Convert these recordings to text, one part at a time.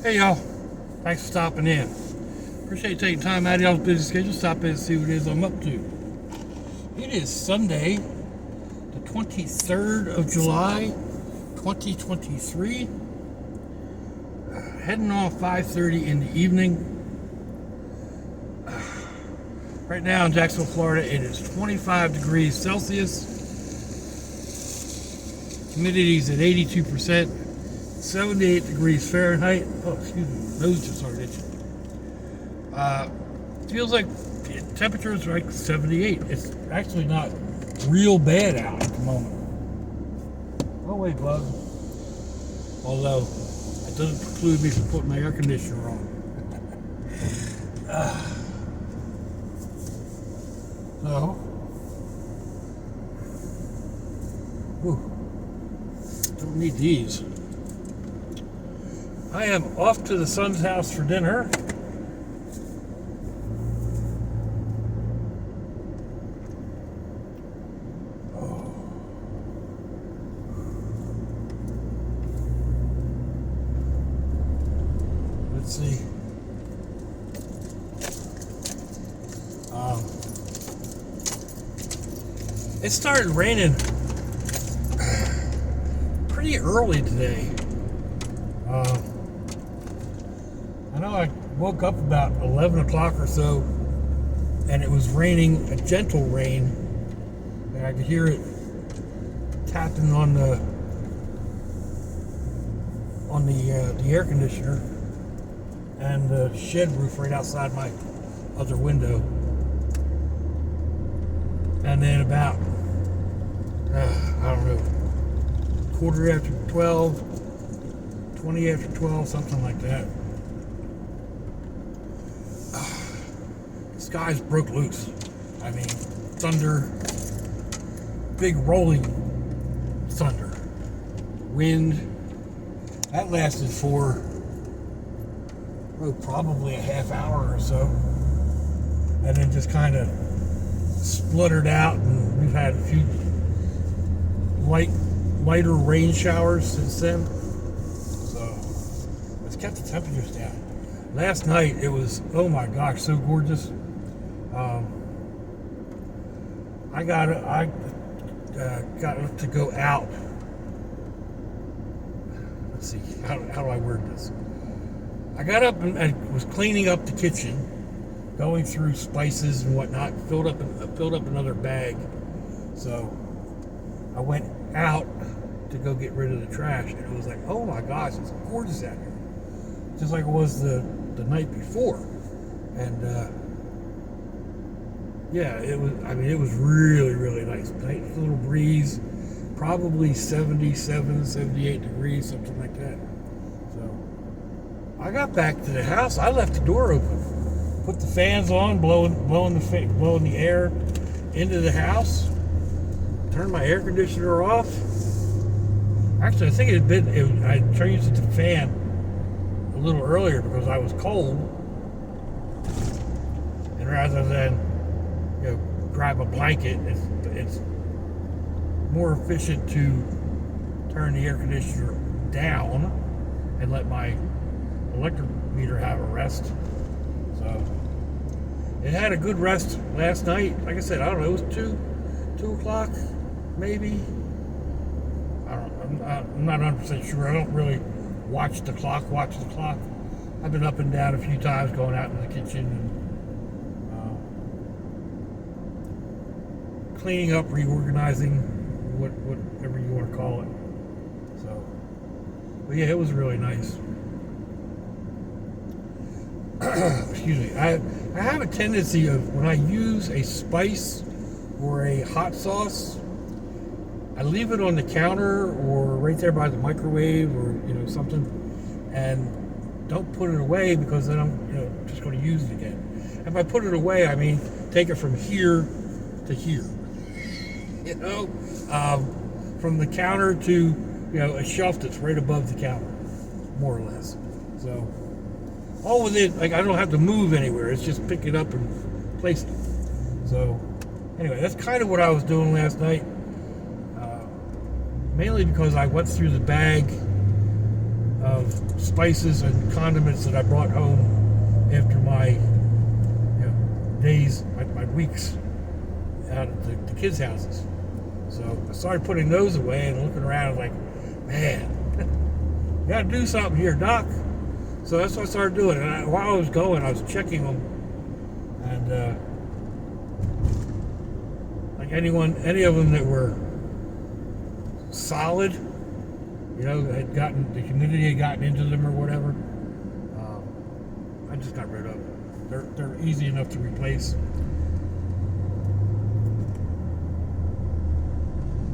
Hey y'all, thanks for stopping in. Appreciate you taking time out of y'all's busy schedule. Stop in and see what it is I'm up to. It is Sunday, the 23rd of July, 2023. Heading off 5:30 in the evening. Right now in Jacksonville, Florida, it is 25 degrees Celsius. Humidity's at 82%. 78 degrees Fahrenheit. Oh, excuse me, my nose just started itching. Feels like temperature is like 78. It's actually not real bad out at the moment. Oh wait, bug. Although it doesn't preclude me from putting my air conditioner on. Don't need these. I am off to the son's house for dinner. Let's see. It started raining pretty early today. I know I woke up about 11 o'clock or so, and it was raining, a gentle rain, and I could hear it tapping on the air conditioner and the shed roof right outside my other window. And then about, I don't know, quarter after 12, 20 after 12, something like that, the skies broke loose. I mean, thunder, big rolling thunder, wind. That lasted for probably a half hour or so, and then just kind of spluttered out, and we've had a few lighter rain showers since then. So it's kept the temperatures down. Last night it was, oh my gosh, so gorgeous. I got to go out. Let's see, how do I word this? I got up and I was cleaning up the kitchen, going through spices and whatnot, filled up another bag. So I went out to go get rid of the trash, and it was like, oh my gosh, it's gorgeous out here, just like it was the night before. And yeah, it was. I mean, it was really, really nice. Nice little breeze, probably 77, 78 degrees, something like that. So I got back to the house. I left the door open, put the fans on, blowing the air into the house. Turned my air conditioner off. Actually, I think I changed it to fan a little earlier because I was cold, and rather than grab a blanket, it's more efficient to turn the air conditioner down and let my electric meter have a rest. So it had a good rest last night. Like I said, I don't know, it was 2 o'clock maybe. I'm not 100% sure. I don't really watch the clock. I've been up and down a few times, going out in the kitchen and cleaning up, reorganizing, whatever you want to call it. So, but yeah, it was really nice. Excuse me. I have a tendency of, when I use a spice or a hot sauce, I leave it on the counter or right there by the microwave or something, and don't put it away, because then I'm just going to use it again. If I put it away, I mean take it from here to here, from the counter to a shelf that's right above the counter, more or less. So all with it, like, I don't have to move anywhere. It's just pick it up and place it. So anyway, that's kind of what I was doing last night. Mainly because I went through the bag of spices and condiments that I brought home after my days, my weeks out at the kids' houses. So I started putting those away and looking around like, man, you got to do something here, Doc. So that's what I started doing. And while I was going, I was checking them, and like any of them that were solid, had gotten the humidity had gotten into them or whatever, I just got rid of them. They're easy enough to replace.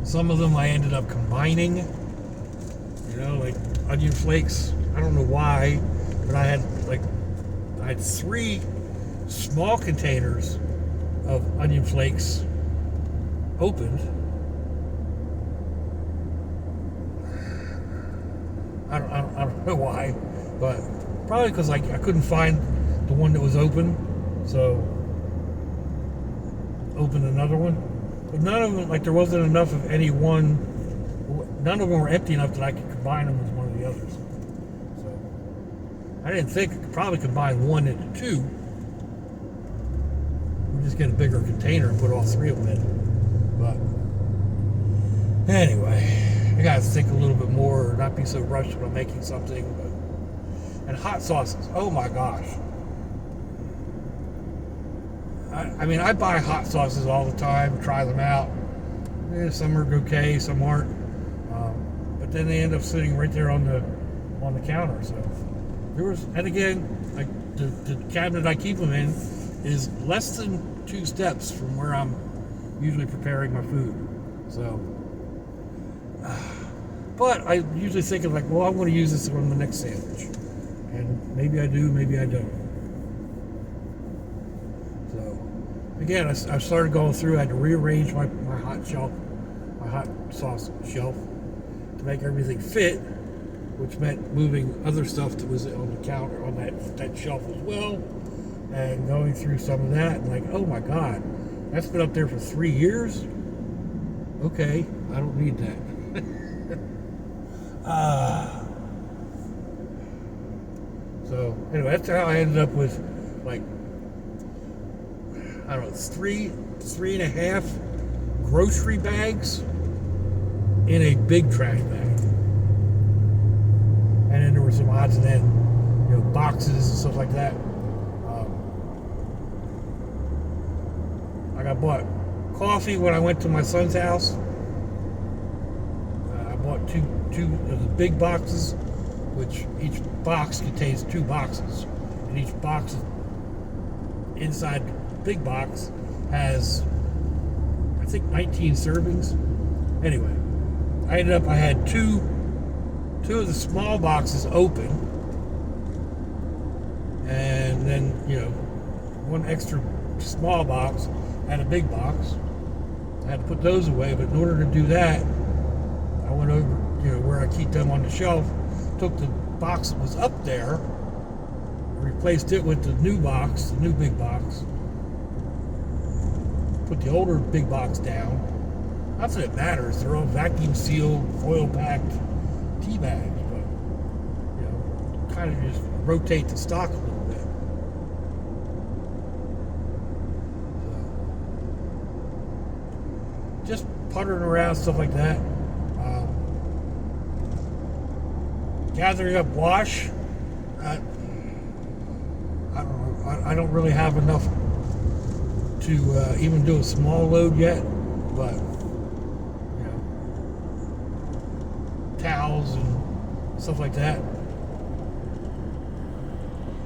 Some of them I ended up combining, like onion flakes. I don't know why, but I had 3 small containers of onion flakes opened. I don't know why, but probably because I couldn't find the one that was open, so opened another one. But none of them, there wasn't enough of any one. None of them were empty enough that I could combine them with one of the others. So I didn't think I could probably combine 1 into 2. We'll just get a bigger container and put all 3 of them in. But anyway, I gotta think a little bit more, not be so rushed when I'm making something. And hot sauces, oh my gosh. I buy hot sauces all the time, try them out. Some are okay, some aren't. But then they end up sitting right there on the counter. So and again, the cabinet I keep them in is less than 2 steps from where I'm usually preparing my food. So, but I usually think of well, I'm going to use this on the next sandwich, and maybe I do, maybe I don't. Again, I started going through. I had to rearrange my hot sauce shelf to make everything fit, which meant moving other stuff that was on the counter on that shelf as well, and going through some of that. And oh my God, that's been up there for 3 years. Okay, I don't need that. So anyway, that's how I ended up with I don't know, 3.5 grocery bags in a big trash bag. And then there were some odds and ends, boxes and stuff like that. I bought coffee when I went to my son's house. I bought two of the big boxes, which each box contains 2 boxes. And each box inside big box has, I think, 19 servings. Anyway, I had two of the small boxes open, and then 1 extra small box and a big box. I had to put those away, but in order to do that, I went over where I keep them on the shelf, took the box that was up there, replaced it with the new box, the new big box. Put the older big box down. Not that it matters. They're all vacuum sealed, foil packed tea bags, but kind of just rotate the stock a little bit. So, just puttering around, stuff like that. Gathering up wash. I don't know. I don't really have enough to even do a small load yet, but towels and stuff like that.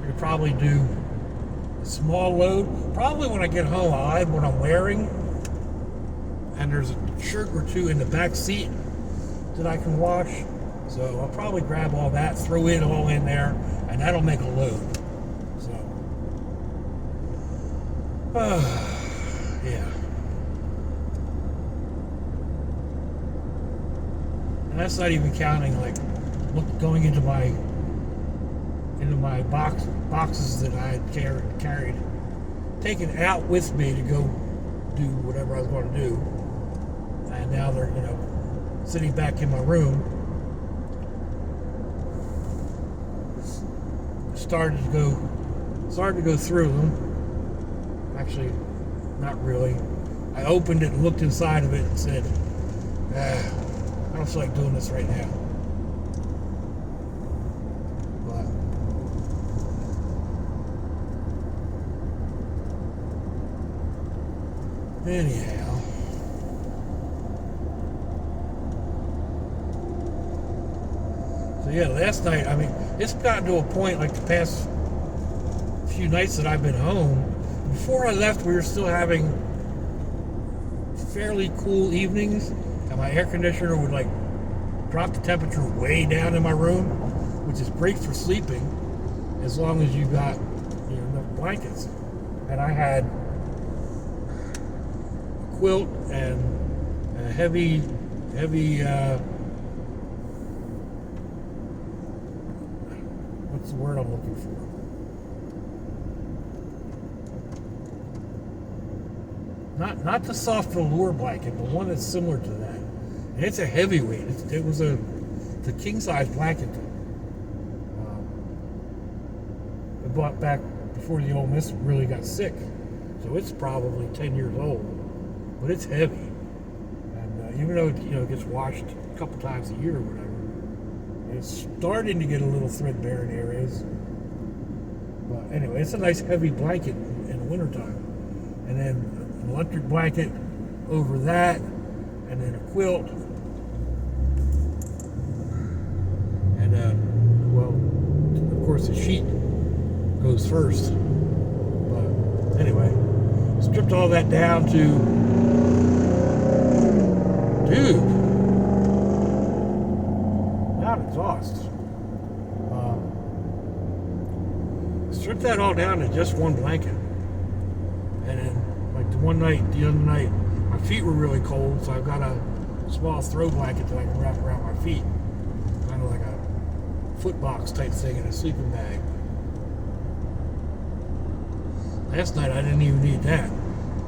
I could probably do a small load. Probably when I get home, I'll hide what I'm wearing, and there's a shirt or 2 in the back seat that I can wash. So I'll probably grab all that, throw it all in there, and that'll make a load. So. Yeah. And that's not even counting going into my boxes that I had carried, taken out with me to go do whatever I was going to do, and now they're sitting back in my room. started to go through them. Actually, not really. I opened it and looked inside of it and said, I don't feel like doing this right now. But anyhow, so yeah, last night, I mean, it's gotten to a point, like the past few nights that I've been home, before I left, we were still having fairly cool evenings, and my air conditioner would like drop the temperature way down in my room, which is great for sleeping, as long as you got, you know, enough blankets. And I had a quilt and a heavy what's the word I'm looking for? Not the soft velour blanket, but one that's similar to that. And it's a heavyweight. It was a king size blanket. I bought back before the old miss really got sick, so it's probably 10 years old, but it's heavy. And even though it gets washed a couple times a year or whatever, it's starting to get a little threadbare in areas. But anyway, it's a nice heavy blanket in the wintertime. And then an electric blanket over that, and then a quilt, and well, of course the sheet goes first. But anyway, stripped all that down to, dude, not exhaust. Stripped that all down to just one blanket, and then the other night, my feet were really cold, so I've got a small throw blanket that I can wrap around my feet, kind of like a foot box type thing in a sleeping bag. Last night I didn't even need that.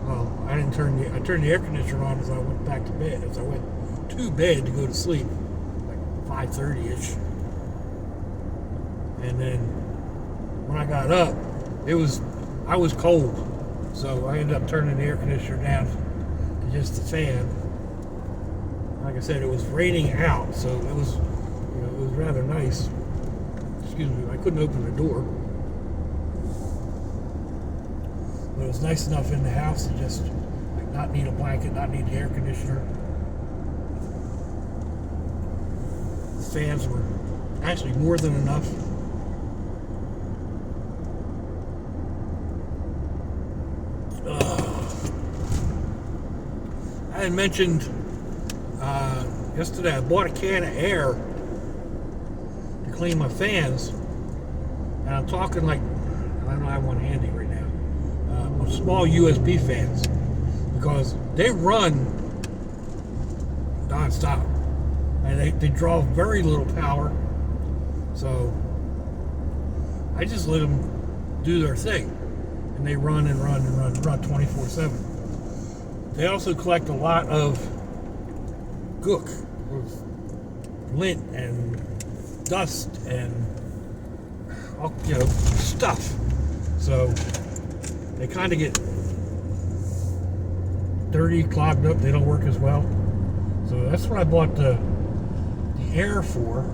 Well, I turned the air conditioner on as I went back to bed, as I went to bed to go to sleep, like 5:30ish. And then when I got up, I was cold. So I ended up turning the air conditioner down to just the fan. Like I said, it was raining out, so it was rather nice. Excuse me, I couldn't open the door. But it was nice enough in the house to just not need a blanket, not need the air conditioner. The fans were actually more than enough. I had mentioned yesterday I bought a can of air to clean my fans, and I'm talking like, I don't have one handy right now, small USB fans, because they run non-stop and they draw very little power, so I just let them do their thing, and they run 24/7. They also collect a lot of gook, lint and dust and all, stuff. So they kind of get dirty, clogged up. They don't work as well. So that's what I bought the air for.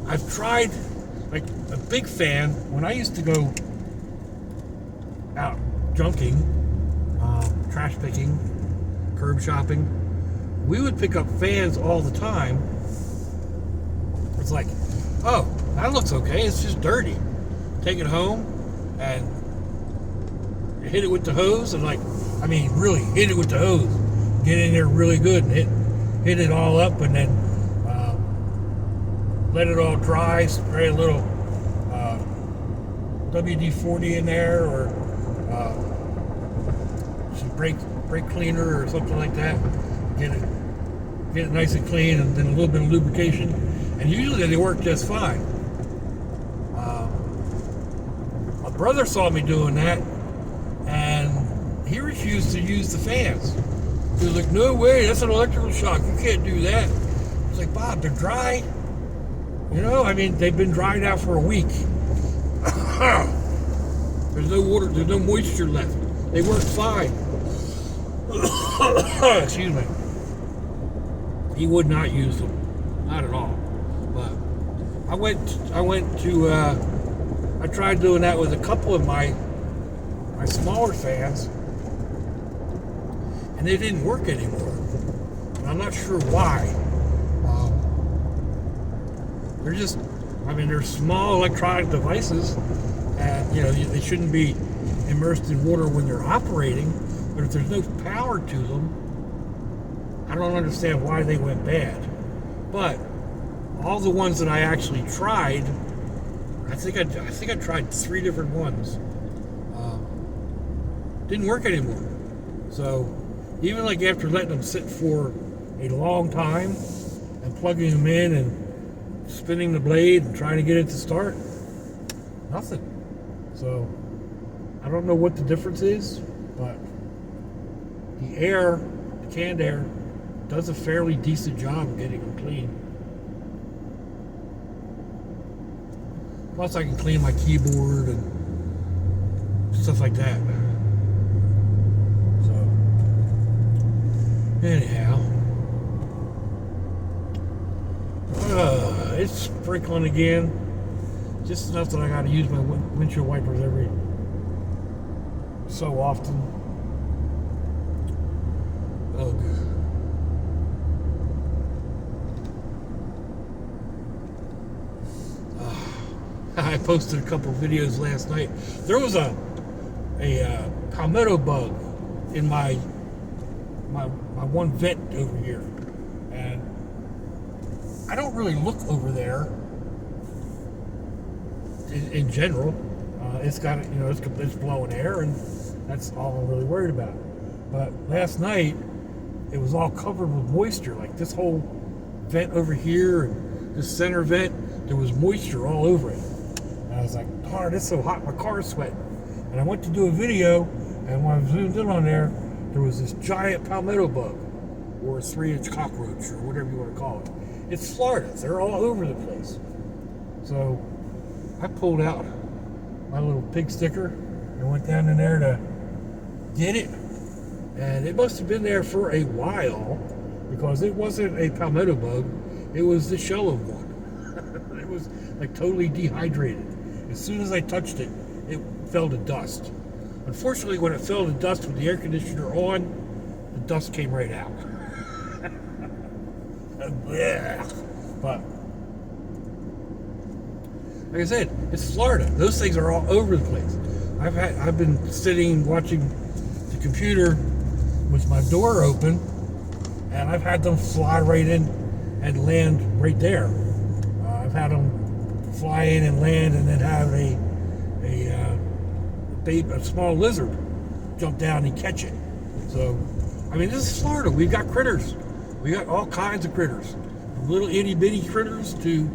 I've tried, like, a big fan. When I used to go out junking, trash picking, curb shopping, we would pick up fans all the time. It's like, oh, that looks okay, it's just dirty. Take it home and hit it with the hose, and really hit it with the hose. Get in there really good and hit it all up, and then let it all dry. Spray a little WD-40 in there, or some brake cleaner or something like that. Get it nice and clean, and then a little bit of lubrication, and usually they work just fine. My brother saw me doing that, and he refused to use the fans. He was like, "No way, that's an electrical shock. You can't do that." I was like, "Bob, they're dry. You know, I mean, they've been dried out for a week. There's no water, there's no moisture left. They work fine. Excuse me. He would not use them. Not at all. But I tried doing that with a couple of my smaller fans, and they didn't work anymore. And I'm not sure why. They're just, I mean, they're small electronic devices, and, you know, they shouldn't be immersed in water when they're operating, but if there's no power to them, I don't understand why they went bad. But all the ones that I actually tried, I think I tried 3 different ones, didn't work anymore. So even like after letting them sit for a long time and plugging them in and spinning the blade and trying to get it to start, nothing. So I don't know what the difference is, but the air, the canned air, does a fairly decent job of getting them clean. Plus I can clean my keyboard and stuff like that. So anyhow, it's sprinkling again, just enough that I got to use my windshield wipers every so often. Ugh. I posted a couple videos last night. There was a palmetto bug in my one vent over here, and I don't really look over there in general. It's got, you know, it's blowing air, and that's all I'm really worried about. But last night it was all covered with moisture. Like this whole vent over here and this center vent, there was moisture all over it. And I was like, darn, it's so hot, my car's sweating. And I went to do a video, and when I zoomed in on there, there was this giant palmetto bug, or a 3-inch cockroach, or whatever you want to call it. It's Florida, they're all over the place. So I pulled out my little pig sticker and went down in there to get it. And it must have been there for a while, because it wasn't a palmetto bug, it was the shell of one. It was like totally dehydrated. As soon as I touched it, it fell to dust. Unfortunately, when it fell to dust with the air conditioner on, the dust came right out. But like I said, it's Florida. Those things are all over the place. I've been sitting watching the computer with my door open, and I've had them fly right in and land right there. I've had them fly in and land, and then have a small lizard jump down and catch it. So, I mean, this is Florida. We've got critters. We got all kinds of critters, from little itty bitty critters to, you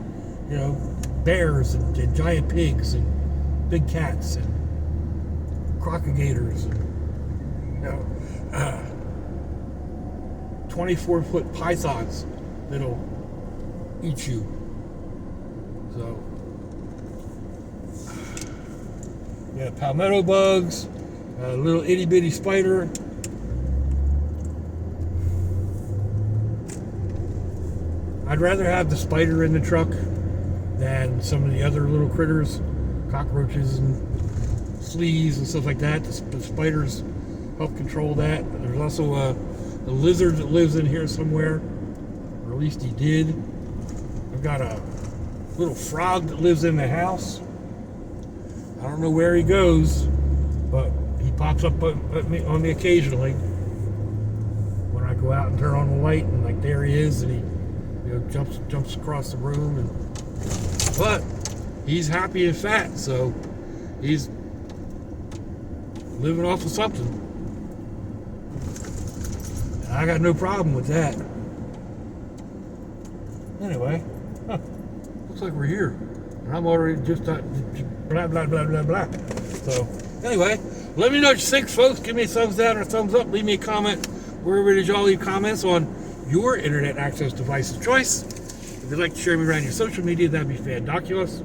know, bears and giant pigs and big cats and crocodilators and, you know, 24-foot pythons that'll eat you. So, yeah, palmetto bugs, a little itty bitty spider. I'd rather have the spider in the truck than some of the other little critters, cockroaches and fleas and stuff like that. The spiders help control that. There's also a lizard that lives in here somewhere, or at least he did. I've got a little frog that lives in the house. I don't know where he goes, but he pops up on me occasionally when I go out and turn on the light, and like there he is, and he, you know, jumps across the room. But he's happy and fat, so he's living off of something. And I got no problem with that. Anyway, looks like we're here. And I'm already just blah, blah, blah, blah, blah. So, anyway, let me know what you think, folks. Give me a thumbs down or a thumbs up. Leave me a comment wherever it is y'all leave comments on your internet access device of choice. If If you'd like to share me around your social media, that'd be fandoculous.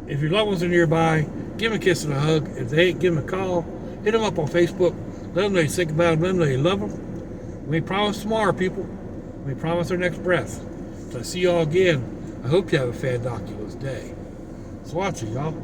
If your loved ones are nearby, give them a kiss and a hug. If they ain't, give them a call. Hit them up on Facebook. Let them know you think about them. Let them know you love them. We promise tomorrow, people. We promise our next breath. So I see y'all again. I hope you have a fandoculous day. Swatchy, y'all.